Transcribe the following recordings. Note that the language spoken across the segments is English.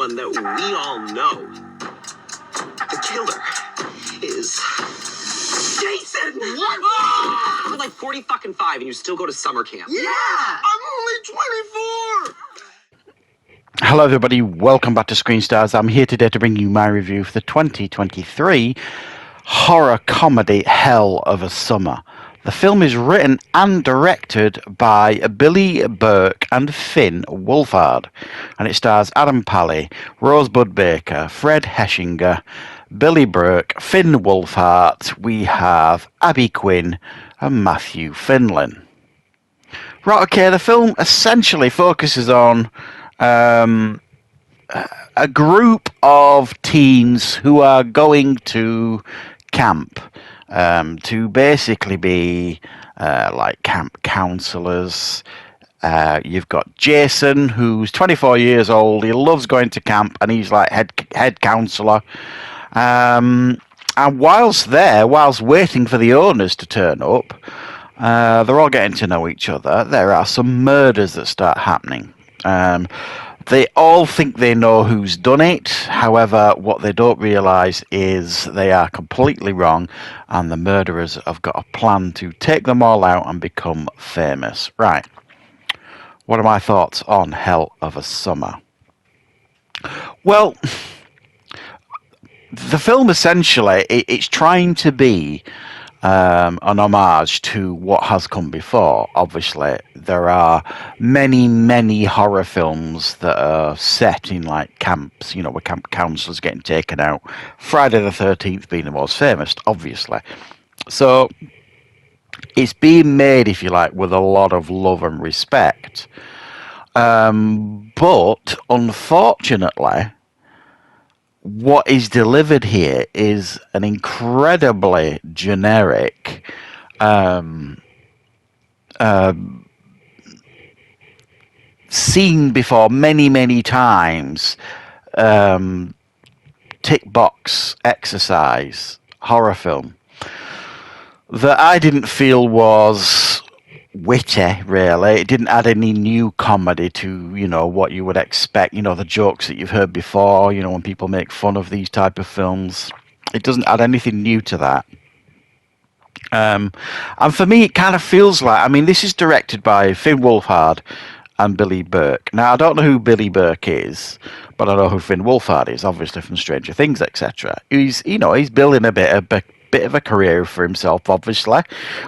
one that we all know. The killer is Jason! What? You're like 45 and you still go to summer camp. Yeah! I'm only 24! Hello everybody, welcome back to Screenstars. I'm here today to bring you my review for the 2023 horror comedy Hell of a Summer. The film is written and directed by Billy Burke and Finn Wolfhard, and it stars Adam Pally, Rosebud Baker, Fred Heshinger, Billy Burke, Finn Wolfhard. We have Abby Quinn and Matthew Finlan. Right, okay, the film essentially focuses on a group of teens who are going to camp to basically be like camp counselors. You've got Jason, who's 24 years old. He loves going to camp, and he's like head counselor. And whilst waiting for the owners to turn up, they're all getting to know each other. There are some murders that start happening. They all think they know who's done it. However, what they don't realise is they are completely wrong, and the murderers have got a plan to take them all out and become famous. Right. What are my thoughts on Hell of a Summer? Well, the film essentially, it's trying to be an homage to what has come before. Obviously, there are many horror films that are set in like camps, where camp counselors getting taken out. Friday the 13th being the most famous, obviously. So it's being made, if you like, with a lot of love and respect. But unfortunately, what is delivered here is an incredibly generic, seen before many times, tick box exercise horror film that I didn't feel was witty, really. It didn't add any new comedy to, what you would expect, the jokes that you've heard before, when people make fun of these type of films. It doesn't add anything new to that. And for me, it kind of feels like, this is directed by Finn Wolfhard and Billy Burke. Now, I don't know who Billy Burke is, but I know who Finn Wolfhard is, obviously from Stranger Things, etc. He's building a bit of a career for himself, obviously,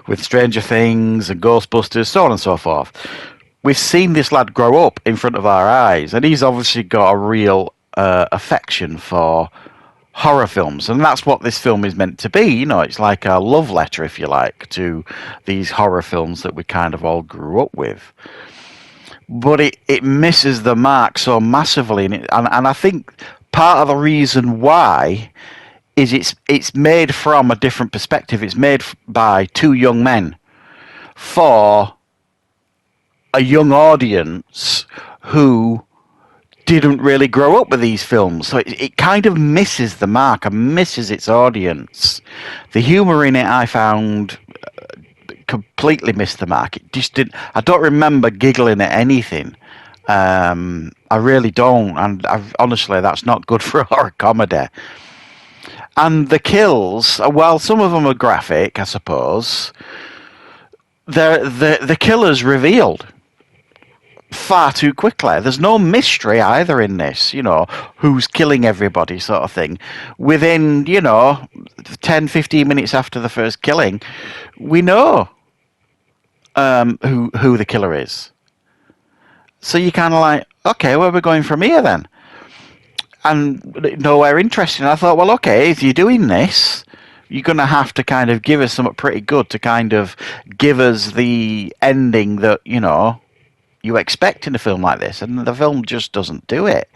with Stranger Things and Ghostbusters, so on and so forth. We've seen this lad grow up in front of our eyes, and he's obviously got a real affection for horror films, and that's what this film is meant to be. It's like a love letter, if you like, to these horror films that we kind of all grew up with. But it misses the mark so massively, and I think part of the reason why is it's made from a different perspective. It's made by two young men for a young audience who didn't really grow up with these films. So it kind of misses the mark and misses its audience. The humour in it, I found, completely missed the mark. It just didn't. I don't remember giggling at anything. I really don't. And honestly, that's not good for a horror comedy. And the kills, while some of them are graphic, I suppose, the killer's revealed far too quickly. There's no mystery either in this, who's killing everybody sort of thing. Within, 10, 15 minutes after the first killing, we know who the killer is. So you're kind of like, okay, where are we going from here then? And nowhere interesting. I thought, well, okay, if you're doing this, you're going to have to kind of give us something pretty good to kind of give us the ending that, you expect in a film like this. And the film just doesn't do it.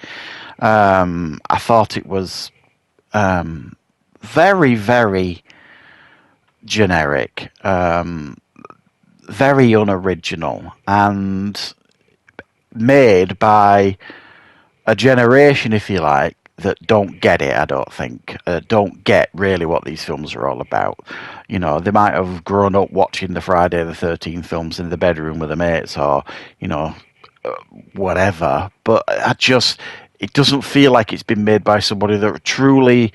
I thought it was very generic, very unoriginal, and made by a generation, if you like, that don't get it, I don't think. Don't get really what these films are all about. They might have grown up watching the Friday the 13th films in the bedroom with their mates or, whatever. But it doesn't feel like it's been made by somebody that truly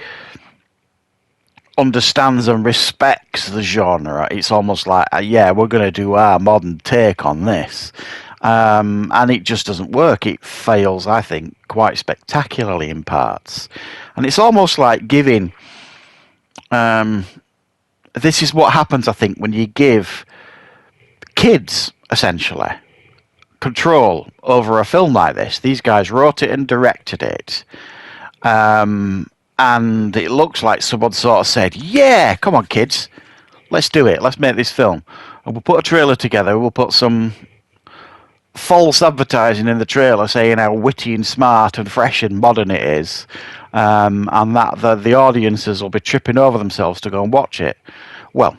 understands and respects the genre. It's almost like, yeah, we're going to do our modern take on this. And it just doesn't work. It fails, I think, quite spectacularly in parts. And it's almost like giving... this is what happens, I think, when you give kids, essentially, control over a film like this. These guys wrote it and directed it. And it looks like someone sort of said, yeah, come on, kids, let's do it. Let's make this film. And we'll put a trailer together. We'll put some false advertising in the trailer saying how witty and smart and fresh and modern it is. And that the audiences will be tripping over themselves to go and watch it. Well,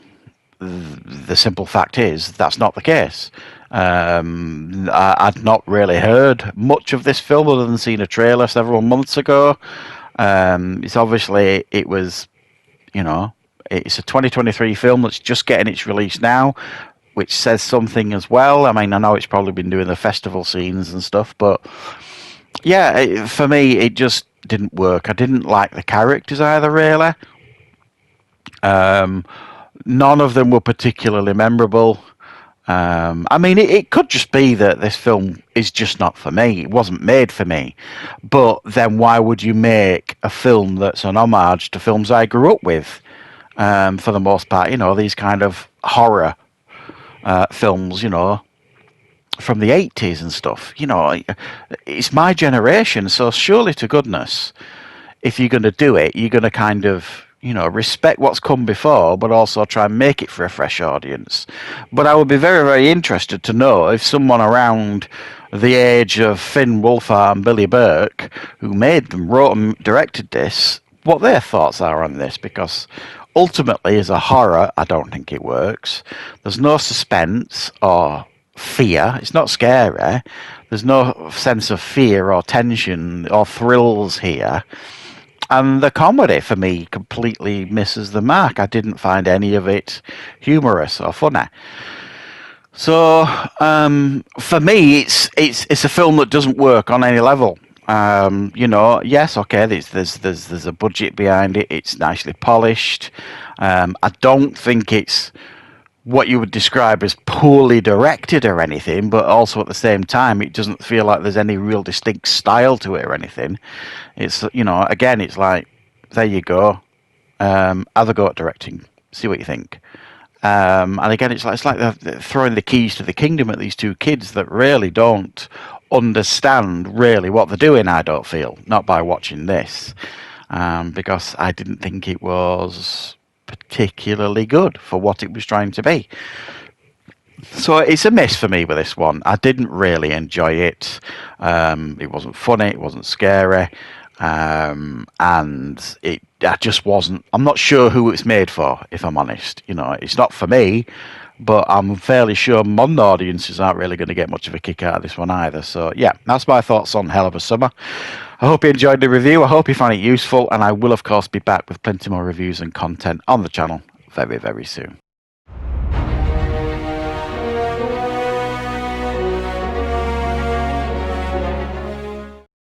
the simple fact is that's not the case. I'd not really heard much of this film other than seeing a trailer several months ago. It's obviously, it was, you know, it's a 2023 film that's just getting its release now, which says something as well. I mean, I know it's probably been doing the festival scenes and stuff, but yeah, for me, it just didn't work. I didn't like the characters either, really. None of them were particularly memorable. I mean, it could just be that this film is just not for me. It wasn't made for me. But then why would you make a film that's an homage to films I grew up with? For the most part, you know, these kind of horror films, you know, from the 80s and stuff. You know, it's my generation, so surely to goodness, if you're going to do it, you're going to kind of, you know, respect what's come before, but also try and make it for a fresh audience. But I would be very, very interested to know if someone around the age of Finn Wolfhard and Billy Burke, who made them, wrote and directed this, what their thoughts are on this, because ultimately, as a horror, I don't think it works. There's no suspense or fear. It's not scary. There's no sense of fear or tension or thrills here. And the comedy, for me, completely misses the mark. I didn't find any of it humorous or funny. So, for me, it's a film that doesn't work on any level. You know, yes, okay, there's a budget behind it. It's nicely polished. I don't think it's what you would describe as poorly directed or anything, but also at the same time, it doesn't feel like there's any real distinct style to it or anything. It's, you know, again, it's like, there you go. Have a go at directing. See what you think. And again, it's like they're throwing the keys to the kingdom at these two kids that really don't understand really what they're doing, I don't feel, not by watching this. Because I didn't think it was particularly good for what it was trying to be. So it's a miss for me with this one. I didn't really enjoy it. It wasn't funny, it wasn't scary, and I just wasn't. I'm not sure who it's made for, if I'm honest. You know, it's not for me, but I'm fairly sure modern audiences aren't really going to get much of a kick out of this one either. So yeah, that's my thoughts on Hell of a Summer. I hope you enjoyed the review. I hope you found it useful, and I will of course be back with plenty more reviews and content on the channel very, very soon.